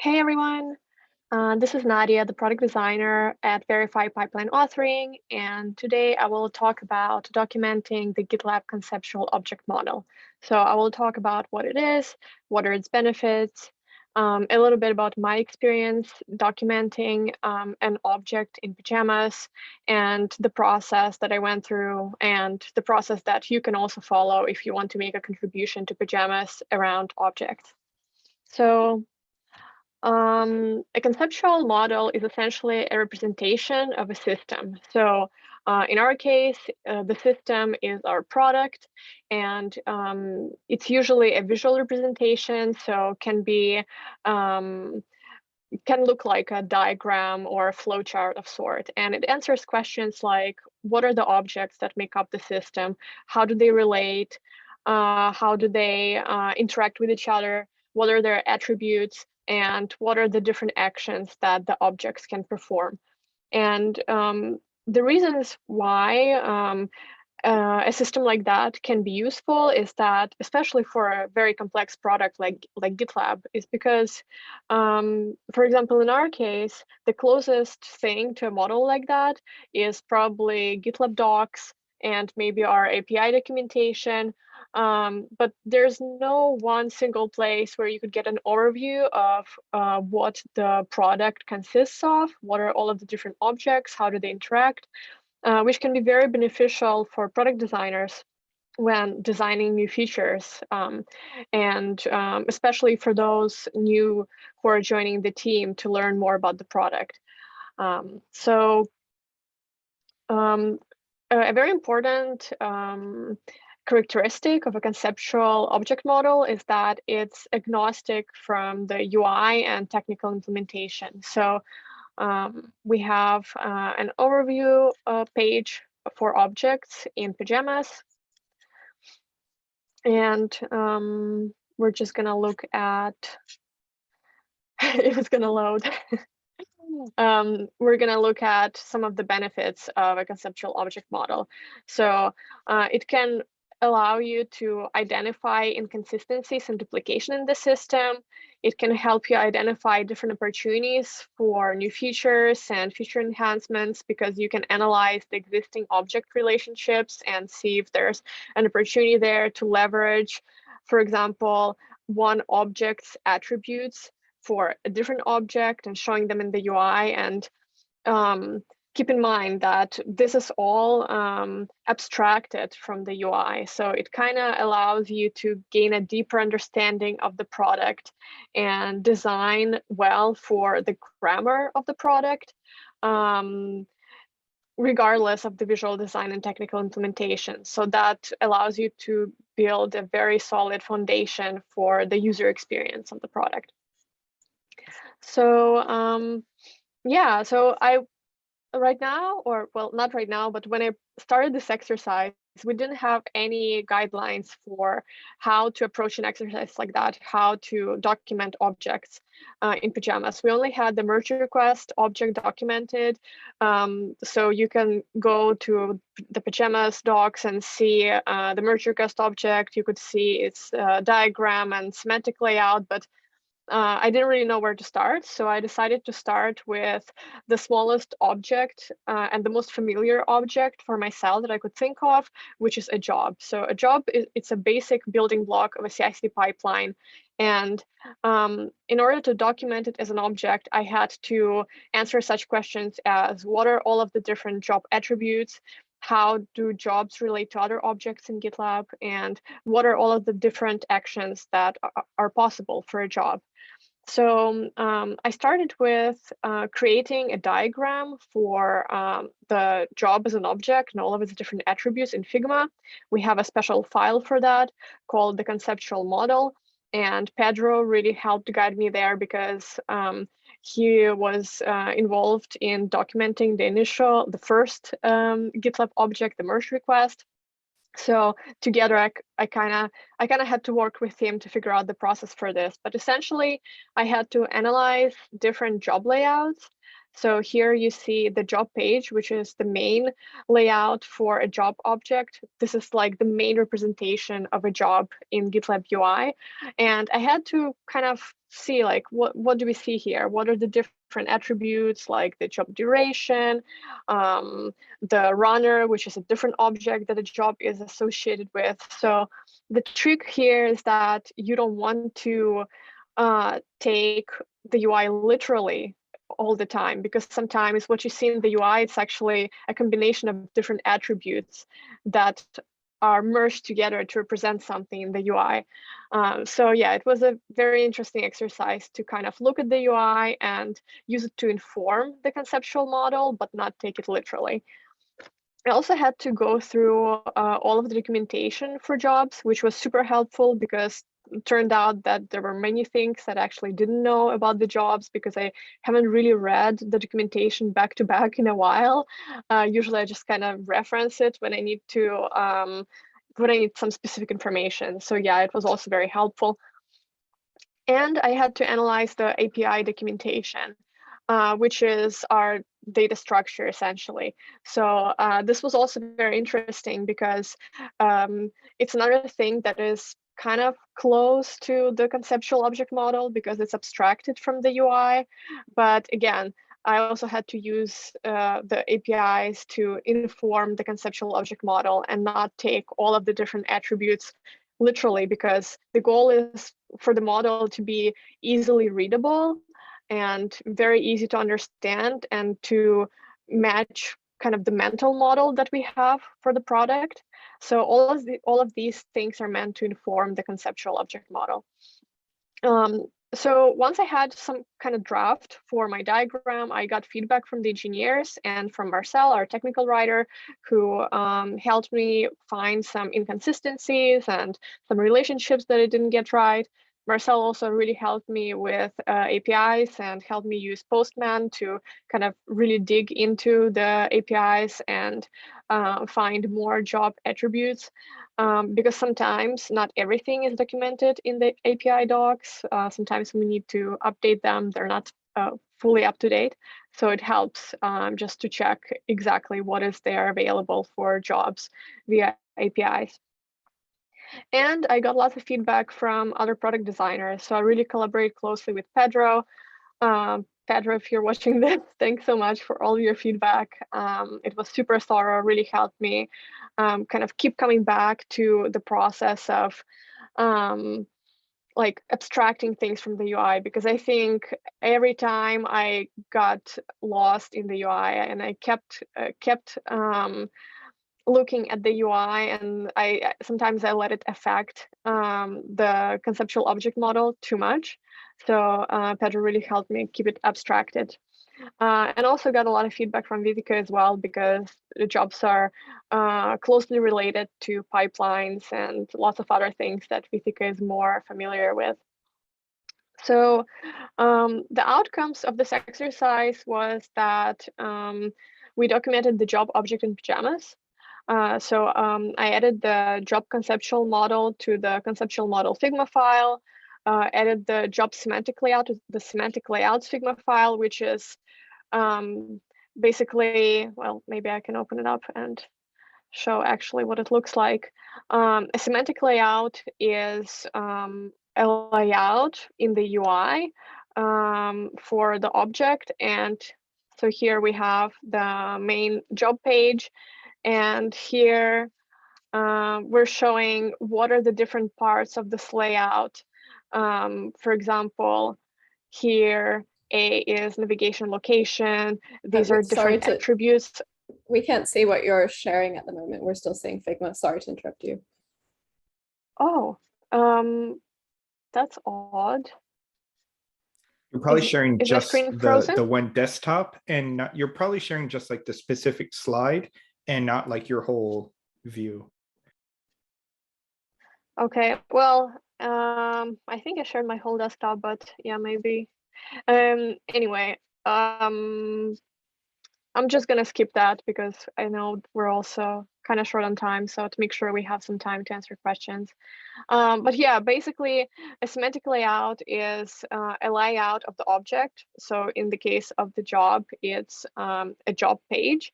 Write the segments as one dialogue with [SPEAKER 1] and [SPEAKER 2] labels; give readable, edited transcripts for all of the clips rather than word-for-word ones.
[SPEAKER 1] Hey everyone, this is Nadia, the product designer at Verify Pipeline Authoring, and today I will talk about documenting the GitLab conceptual object model. So I will talk about what it is, what are its benefits, a little bit about my experience documenting an object in Pajamas, and the process that I went through, and the process that you can also follow if you want to make a contribution to Pajamas around objects. So a conceptual model is essentially a representation of a system. So in our case, the system is our product, and it's usually a visual representation, so can look like a diagram or a flowchart of sort. And it answers questions like, what are the objects that make up the system? How do they relate? How do they interact with each other? What are their attributes? And what are the different actions that the objects can perform? And the reasons why a system like that can be useful is that, especially for a very complex product like GitLab, is because, for example, in our case, the closest thing to a model like that is probably GitLab docs and maybe our API documentation. But there's no one single place where you could get an overview of what the product consists of, what are all of the different objects, how do they interact, which can be very beneficial for product designers when designing new features, and especially for those new who are joining the team to learn more about the product. A very important characteristic of a conceptual object model is that it's agnostic from the UI and technical implementation. So we have an overview page for objects in Pajamas. And we're just going to look at, it was going to load. We're going to look at some of the benefits of a conceptual object model. So it can allow you to identify inconsistencies and duplication in the system. It can help you identify different opportunities for new features and feature enhancements, because you can analyze the existing object relationships and see if there's an opportunity there to leverage, for example, one object's attributes for a different object and showing them in the UI. And keep in mind that this is all abstracted from the UI. So it kind of allows you to gain a deeper understanding of the product and design well for the grammar of the product, regardless of the visual design and technical implementation. So that allows you to build a very solid foundation for the user experience of the product. So yeah, so right now, or well, not right now, but when I started this exercise, we didn't have any guidelines for how to approach an exercise like that, how to document objects in Pajamas. We only had the merge request object documented. So you can go to the Pajamas docs and see the merge request object. You could see its diagram and semantic layout, but I didn't really know where to start, so I decided to start with the smallest object and the most familiar object for myself that I could think of, which is a job. So a job, it's a basic building block of a CI/CD pipeline. And in order to document it as an object, I had to answer such questions as, what are all of the different job attributes? How do jobs relate to other objects in GitLab? And what are all of the different actions that are possible for a job? So I started with creating a diagram for the job as an object and all of its different attributes in Figma. We have a special file for that called the conceptual model. And Pedro really helped guide me there, because he was involved in documenting the first GitLab object, the merge request. So together, I kind of had to work with him to figure out the process for this. But essentially, I had to analyze different job layouts. So here you see the job page, which is the main layout for a job object. This is like the main representation of a job in GitLab UI. And I had to kind of see like, what do we see here? What are the different attributes, like the job duration, the runner, which is a different object that a job is associated with. So the trick here is that you don't want to take the UI literally all the time, because sometimes what you see in the UI, it's actually a combination of different attributes that are merged together to represent something in the UI. So yeah, it was a very interesting exercise to kind of look at the UI and use it to inform the conceptual model, but not take it literally. I also had to go through all of the documentation for jobs, which was super helpful because it turned out that there were many things that I actually didn't know about the jobs because I haven't really read the documentation back to back in a while. Usually I just kind of reference it when I need to, when I need some specific information. So yeah, it was also very helpful. And I had to analyze the API documentation, which is our data structure essentially. So this was also very interesting because it's another thing that is kind of close to the conceptual object model because it's abstracted from the UI. But again, I also had to use the APIs to inform the conceptual object model and not take all of the different attributes literally, because the goal is for the model to be easily readable and very easy to understand and to match kind of the mental model that we have for the product. So all of these things are meant to inform the conceptual object model. So once I had some kind of draft for my diagram, I got feedback from the engineers and from Marcel, our technical writer, who helped me find some inconsistencies and some relationships that I didn't get right. Marcel also really helped me with APIs and helped me use Postman to kind of really dig into the APIs and find more job attributes. Because sometimes not everything is documented in the API docs. Sometimes we need to update them. They're not fully up to date. So it helps just to check exactly what is there available for jobs via APIs. And I got lots of feedback from other product designers. So I really collaborate closely with Pedro. Pedro, if you're watching this, thanks so much for all your feedback. It was super thorough, really helped me kind of keep coming back to the process of like abstracting things from the UI, because I think every time I got lost in the UI and I kept looking at the UI, and sometimes I let it affect the conceptual object model too much. So Pedro really helped me keep it abstracted. And also got a lot of feedback from Viveka as well, because the jobs are closely related to pipelines and lots of other things that Viveka is more familiar with. So the outcomes of this exercise was that we documented the job object in pajamas. So I added the job conceptual model to the conceptual model Figma file, added the job semantic layout to the semantic layouts Figma file, which is basically, well, maybe I can open it up and show actually what it looks like. A semantic layout is a layout in the UI for the object. And so here we have the main job page. And here we're showing what are the different parts of this layout. For example, here A is navigation location. These are different attributes.
[SPEAKER 2] We can't see what you're sharing at the moment. We're still seeing Figma. Sorry to interrupt you.
[SPEAKER 1] Oh, that's odd.
[SPEAKER 3] You're probably sharing just the
[SPEAKER 1] one
[SPEAKER 3] desktop, and you're probably sharing just like the specific slide and not like your whole view.
[SPEAKER 1] Okay, well, I think I shared my whole desktop, but yeah, maybe. Anyway, I'm just gonna skip that because I know we're also kind of short on time, so to make sure we have some time to answer questions. But yeah, basically a semantic layout is a layout of the object. So in the case of the job, it's a job page.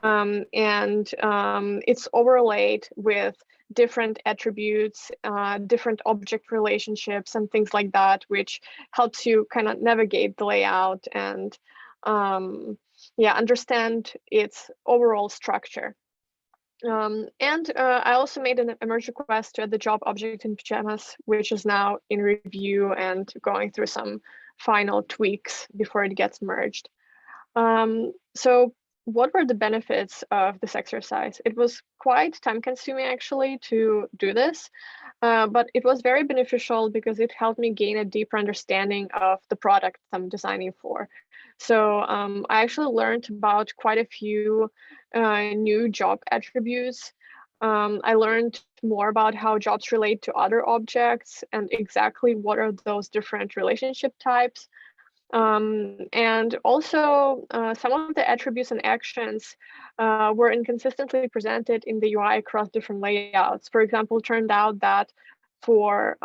[SPEAKER 1] It's overlaid with different attributes, different object relationships and things like that, which helps you kind of navigate the layout and yeah, understand its overall structure. I also made a merge request to add the job object in pajamas, which is now in review and going through some final tweaks before it gets merged. So what were the benefits of this exercise? It was quite time consuming actually to do this, but it was very beneficial because it helped me gain a deeper understanding of the product I'm designing for. So I actually learned about quite a few new job attributes. I learned more about how jobs relate to other objects and exactly what are those different relationship types. And also some of the attributes and actions were inconsistently presented in the UI across different layouts. For example, it turned out that for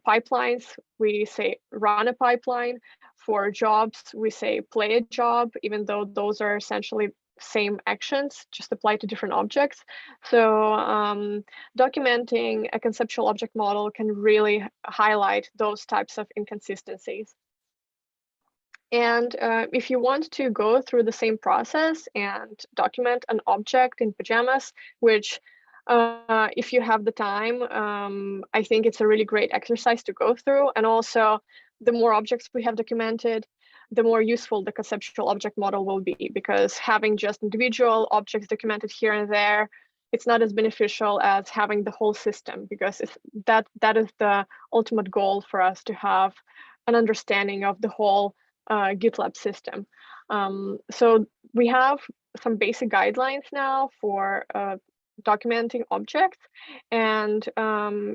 [SPEAKER 1] pipelines, we say run a pipeline. For jobs, we say play a job, even though those are essentially same actions, just applied to different objects. So documenting a conceptual object model can really highlight those types of inconsistencies. And if you want to go through the same process and document an object in pajamas, which if you have the time, I think it's a really great exercise to go through. And also, the more objects we have documented, the more useful the conceptual object model will be, because having just individual objects documented here and there, it's not as beneficial as having the whole system, because that is the ultimate goal for us, to have an understanding of the whole GitLab system. So we have some basic guidelines now for documenting objects. And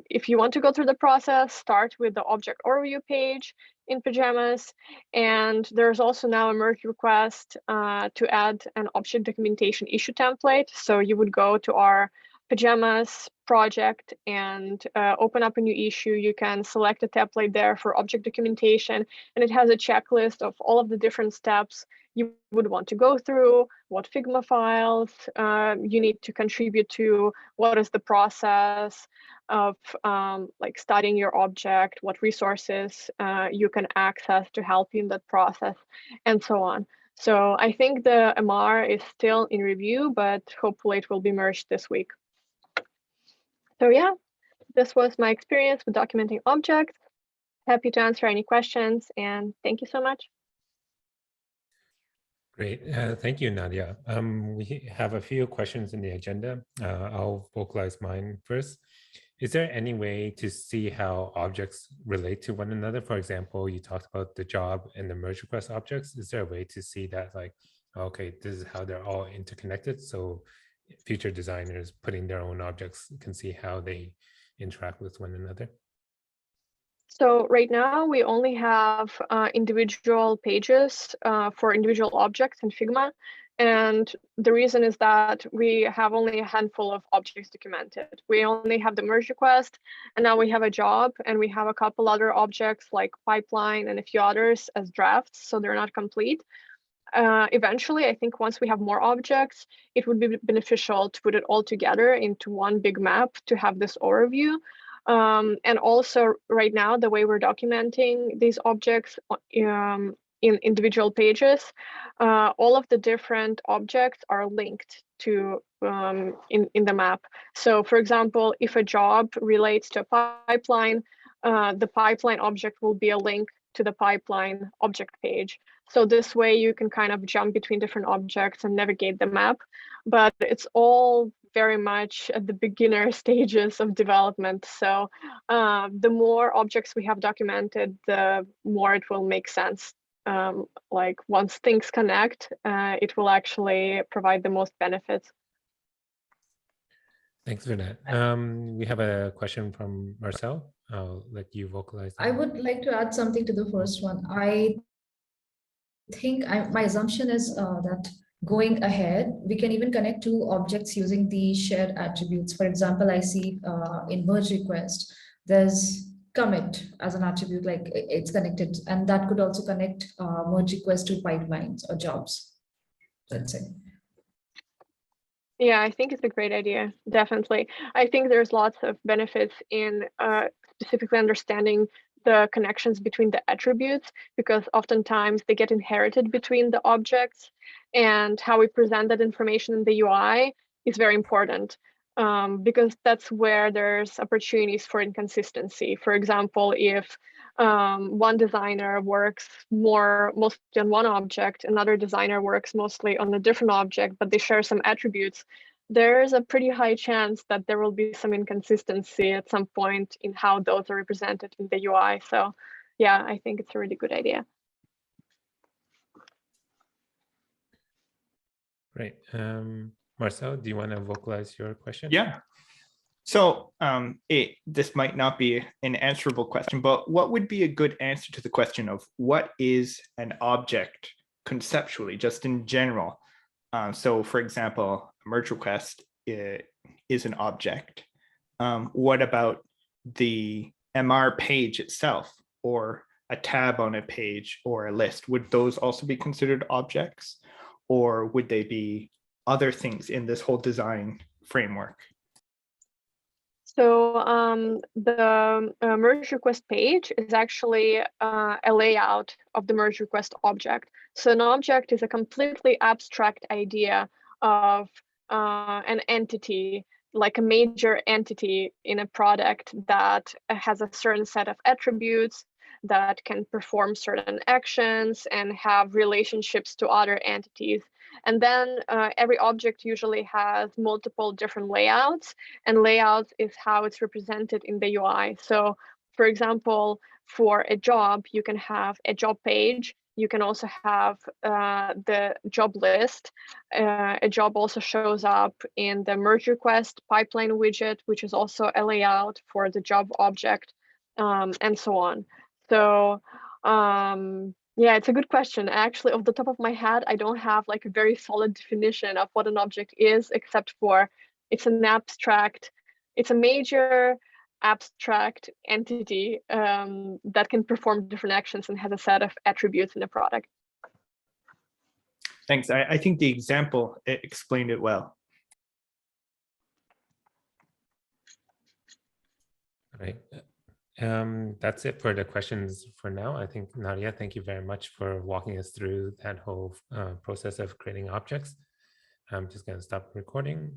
[SPEAKER 1] if you want to go through the process, start with the object overview page in pajamas. And there's also now a merge request to add an object documentation issue template. So you would go to our pajamas project and open up a new issue. You can select a template there for object documentation, and it has a checklist of all of the different steps you would want to go through, what Figma files you need to contribute to, what is the process of like studying your object, what resources you can access to help you in that process, and so on. So I think the MR is still in review, but hopefully it will be merged this week. So yeah, this was my experience with documenting objects. Happy to answer any questions, and thank you so much.
[SPEAKER 4] Great. Thank you, Nadia. We have a few questions in the agenda. I'll vocalize mine first. Is there any way to see how objects relate to one another? For example, you talked about the job and the merge request objects. Is there a way to see that, like, okay, this is how they're all interconnected, so future designers putting their own objects can see how they interact with one another?
[SPEAKER 1] So right now we only have individual pages for individual objects in Figma. And the reason is that we have only a handful of objects documented. We only have the merge request, and now we have a job, and we have a couple other objects like pipeline and a few others as drafts, so they're not complete. Eventually, I think once we have more objects, it would be beneficial to put it all together into one big map to have this overview. And also right now, the way we're documenting these objects in individual pages, all of the different objects are linked to in the map. So for example, if a job relates to a pipeline, the pipeline object will be a link to the pipeline object page. So this way you can kind of jump between different objects and navigate the map, but it's all very much at the beginner stages of development. So the more objects we have documented, the more it will make sense. Like once things connect, it will actually provide the most benefits.
[SPEAKER 4] Thanks for that. We have a question from Marcel. I'll let you vocalize that.
[SPEAKER 5] I would like to add something to the first one. I think my assumption is that Going ahead, we can even connect two objects using the shared attributes. For example, I see in merge request, there's commit as an attribute, like it's connected, and that could also connect merge request to pipelines or jobs, let's say.
[SPEAKER 1] Yeah, I think it's a great idea, definitely. I think there's lots of benefits in specifically understanding the connections between the attributes, because oftentimes they get inherited between the objects, and how we present that information in the UI is very important, because that's where there's opportunities for inconsistency. For example, if one designer works mostly on one object, another designer works mostly on a different object, but they share some attributes, there's a pretty high chance that there will be some inconsistency at some point in how those are represented in the UI. So yeah, I think it's a really good idea.
[SPEAKER 4] Great. Marcel, do you want to vocalize your question?
[SPEAKER 3] Yeah. So this might not be an answerable question, but what would be a good answer to the question of what is an object conceptually, just in general? So for example, a merge request is an object. What about the MR page itself, or a tab on a page, or a list? Would those also be considered objects, or would they be other things in this whole design framework?
[SPEAKER 1] So the merge request page is actually a layout of the merge request object. So an object is a completely abstract idea of an entity, like a major entity in a product that has a certain set of attributes, that can perform certain actions and have relationships to other entities. And then every object usually has multiple different layouts, and layouts is how it's represented in the UI. So for example, for a job, you can have a job page. You can also have the job list. A job also shows up in the merge request pipeline widget, which is also a layout for the job object, and so on. So yeah, it's a good question. Actually, off the top of my head, I don't have like a very solid definition of what an object is, except for it's an abstract, it's a major abstract entity that can perform different actions and has a set of attributes in a product.
[SPEAKER 3] Thanks. I think the example explained it well.
[SPEAKER 4] All right. That's it for the questions for now. I think, Nadia, thank you very much for walking us through that whole process of creating objects. I'm just going to stop recording.